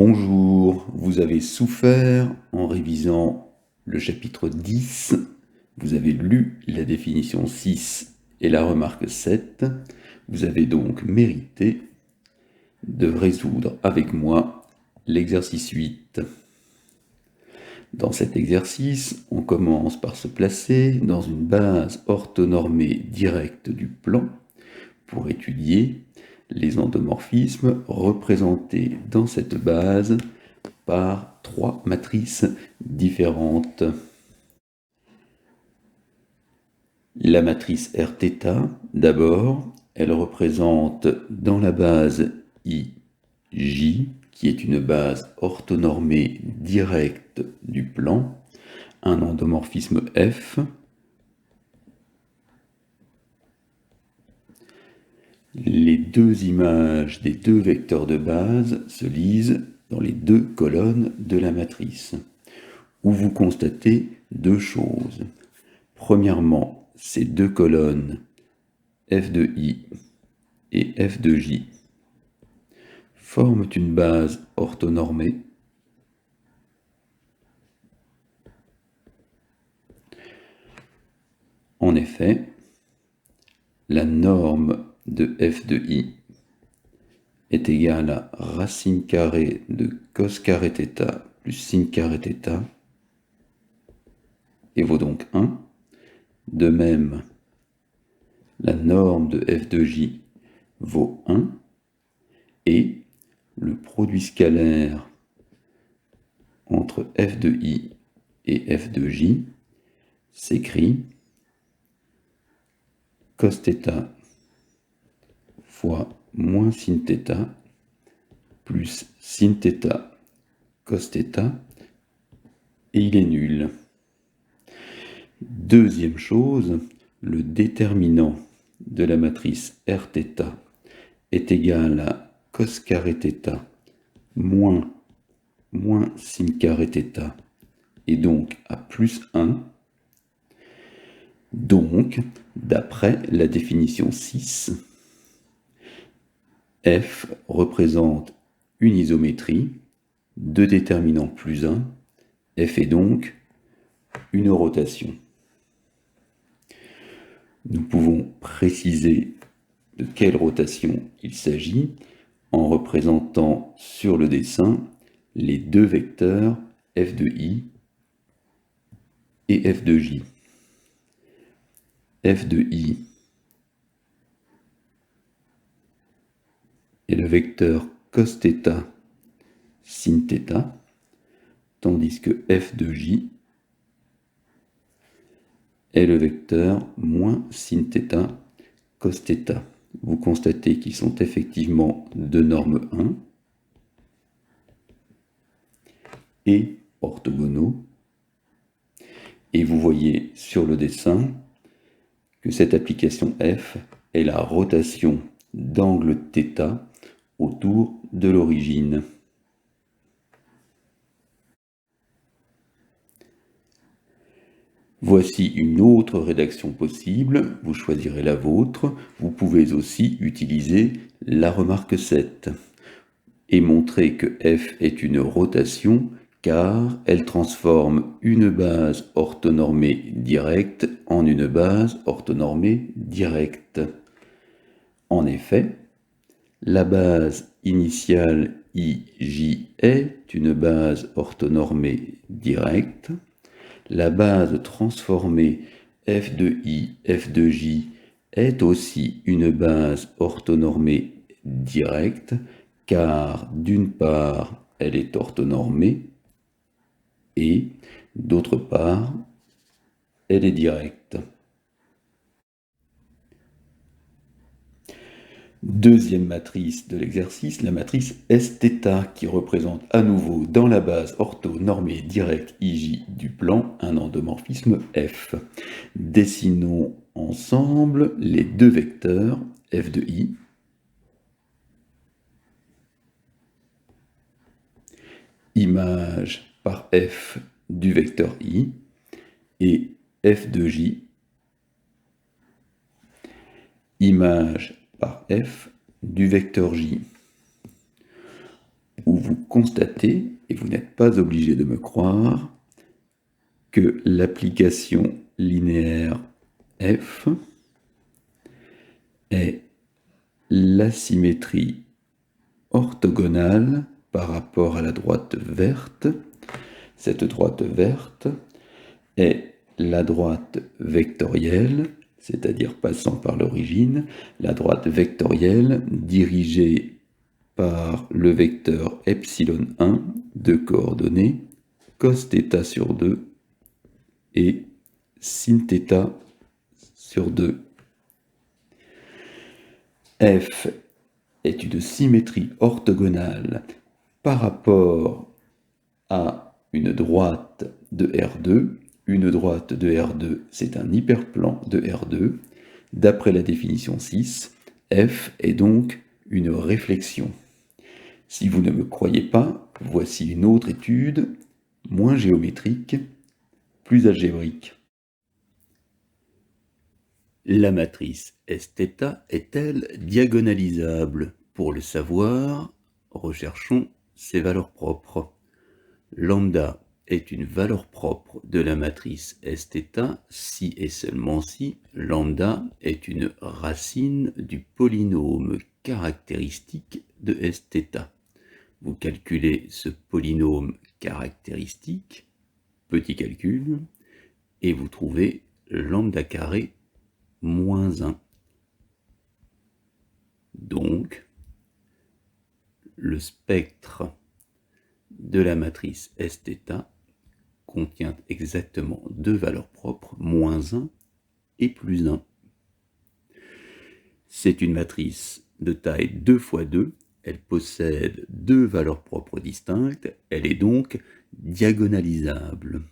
Bonjour, vous avez souffert en révisant le chapitre 10, vous avez lu la définition 6 et la remarque 7, vous avez donc mérité de résoudre avec moi l'exercice 8. Dans cet exercice, on commence par se placer dans une base orthonormée directe du plan pour étudier les endomorphismes représentés dans cette base par trois matrices différentes. La matrice Rθ, d'abord, elle représente dans la base IJ, qui est une base orthonormée directe du plan, un endomorphisme F. Les deux images des deux vecteurs de base se lisent dans les deux colonnes de la matrice, où vous constatez deux choses. Premièrement, ces deux colonnes f de i et f de j forment une base orthonormée. En effet, la norme de f de i est égale à racine carrée de cos carré θ plus sin carré θ et vaut donc 1. De même, la norme de f de j vaut 1 et le produit scalaire entre f de i et f de j s'écrit cos θ fois moins sin θ plus sin θ cos θ et il est nul. Deuxième chose, le déterminant de la matrice Rθ est égal à cos carré θ moins sin carré θ et donc à plus 1. Donc, d'après la définition 6, F représente une isométrie, deux déterminants plus 1, F est donc une rotation. Nous pouvons préciser de quelle rotation il s'agit en représentant sur le dessin les deux vecteurs f de i et f de j. F de i est le vecteur cos θ sin θ, tandis que f de j est le vecteur moins sin θ cos θ. Vous constatez qu'ils sont effectivement de norme 1 et orthogonaux. Et vous voyez sur le dessin que cette application F est la rotation d'angle θ autour de l'origine. Voici une autre rédaction possible, vous choisirez la vôtre. Vous pouvez aussi utiliser la remarque 7 et montrer que F est une rotation car elle transforme une base orthonormée directe en une base orthonormée directe. En effet, la base initiale IJ est une base orthonormée directe. La base transformée f de i, f de j est aussi une base orthonormée directe car d'une part elle est orthonormée et d'autre part elle est directe. Deuxième matrice de l'exercice, la matrice Sθ qui représente à nouveau dans la base orthonormée directe IJ du plan un endomorphisme F. Dessinons ensemble les deux vecteurs f de i image par f du vecteur i et f de j image par f du vecteur j, où vous constater, et vous n'êtes pas obligé de me croire, que l'application linéaire f est la symétrie orthogonale par rapport à la droite verte. Cette droite verte est la droite vectorielle, c'est-à-dire passant par l'origine, la droite vectorielle dirigée par le vecteur epsilon 1 de coordonnées cos θ sur 2 et sin θ sur 2. F est une symétrie orthogonale par rapport à une droite de R2. Une droite de R2, c'est un hyperplan de R2. D'après la définition 6, F est donc une réflexion. Si vous ne me croyez pas, voici une autre étude, moins géométrique, plus algébrique. La matrice Sθ est-elle diagonalisable? Pour le savoir, recherchons ses valeurs propres. Lambda est une valeur propre de la matrice Sθ si et seulement si lambda est une racine du polynôme caractéristique de Sθ. Vous calculez ce polynôme caractéristique, petit calcul, et vous trouvez lambda carré moins 1. Donc, le spectre de la matrice Sθ contient exactement deux valeurs propres, moins 1 et plus 1. C'est une matrice de taille 2 fois 2, elle possède deux valeurs propres distinctes, elle est donc diagonalisable.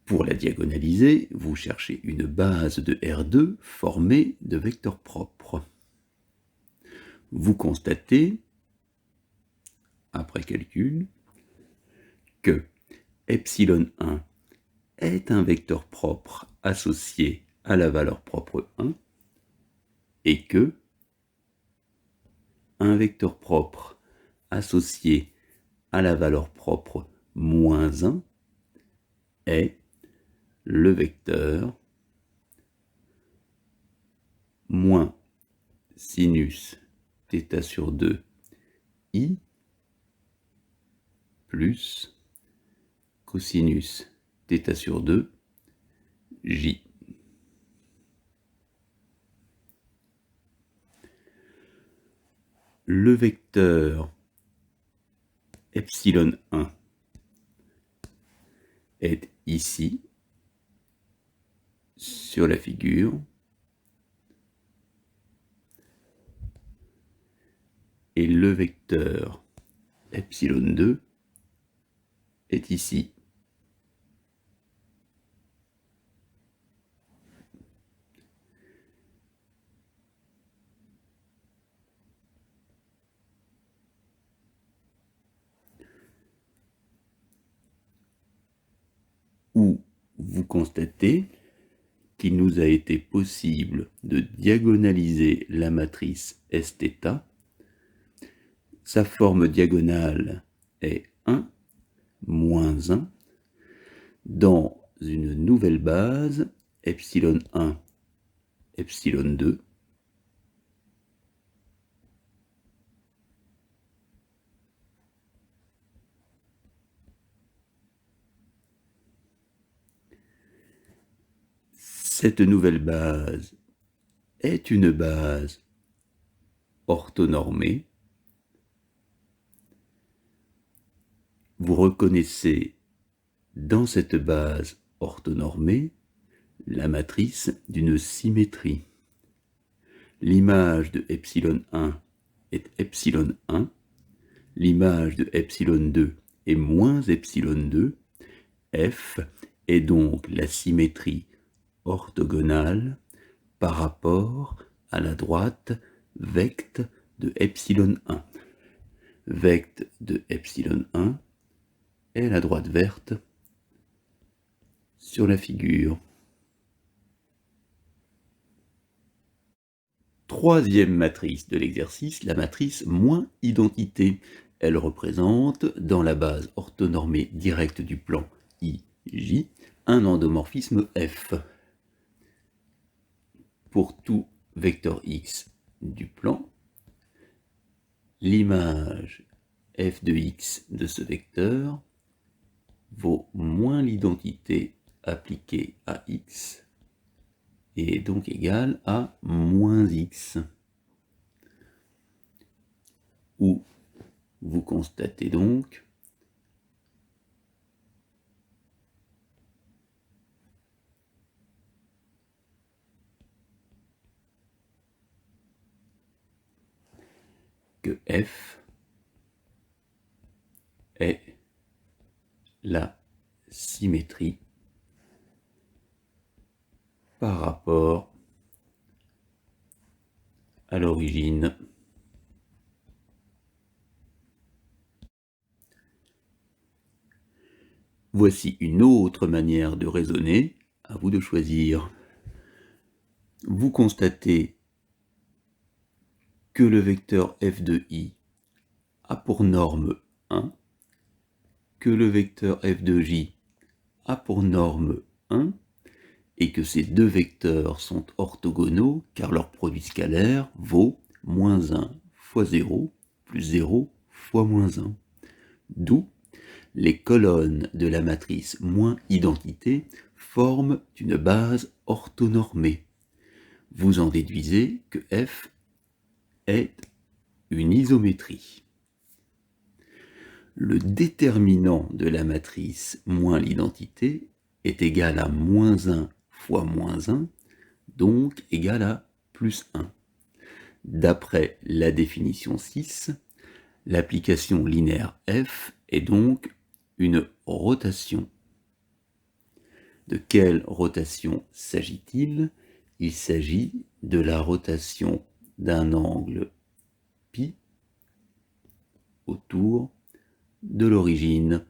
Pour la diagonaliser, vous cherchez une base de R2 formée de vecteurs propres. Vous constatez, après calcul, que epsilon 1 est un vecteur propre associé à la valeur propre 1 et que un vecteur propre associé à la valeur propre moins 1 est le vecteur moins sinus θ sur 2 i plus cosinus θ sur 2 j. Le vecteur epsilon 1 est ici sur la figure et le vecteur epsilon 2 est ici. Où vous constatez qu'il nous a été possible de diagonaliser la matrice Sθ. Sa forme diagonale est 1, moins 1, dans une nouvelle base, epsilon 1, epsilon 2, cette nouvelle base est une base orthonormée. Vous reconnaissez dans cette base orthonormée la matrice d'une symétrie. L'image de epsilon 1 est epsilon 1, l'image de epsilon 2 est moins epsilon 2, f est donc la symétrie orthogonale par rapport à la droite vecte de epsilon 1. Vecte de epsilon 1 est la droite verte sur la figure. Troisième matrice de l'exercice, la matrice moins identité. Elle représente, dans la base orthonormée directe du plan IJ, un endomorphisme F. Pour tout vecteur X du plan, l'image f de x de ce vecteur vaut moins l'identité appliquée à x et est donc égale à moins x. Où vous constatez donc que f est la symétrie par rapport à l'origine. Voici une autre manière de raisonner, à vous de choisir. Vous constatez que le vecteur f de i a pour norme 1, que le vecteur f de j a pour norme 1, et que ces deux vecteurs sont orthogonaux car leur produit scalaire vaut moins 1 fois 0 plus 0 fois moins 1. D'où les colonnes de la matrice moins identité forment une base orthonormée. Vous en déduisez que f est une isométrie. Le déterminant de la matrice moins l'identité est égal à moins 1 fois moins 1, donc égal à plus 1. D'après la définition 6, l'application linéaire f est donc une rotation. De quelle rotation s'agit-il? Il s'agit de la rotation d'un angle π autour de l'origine.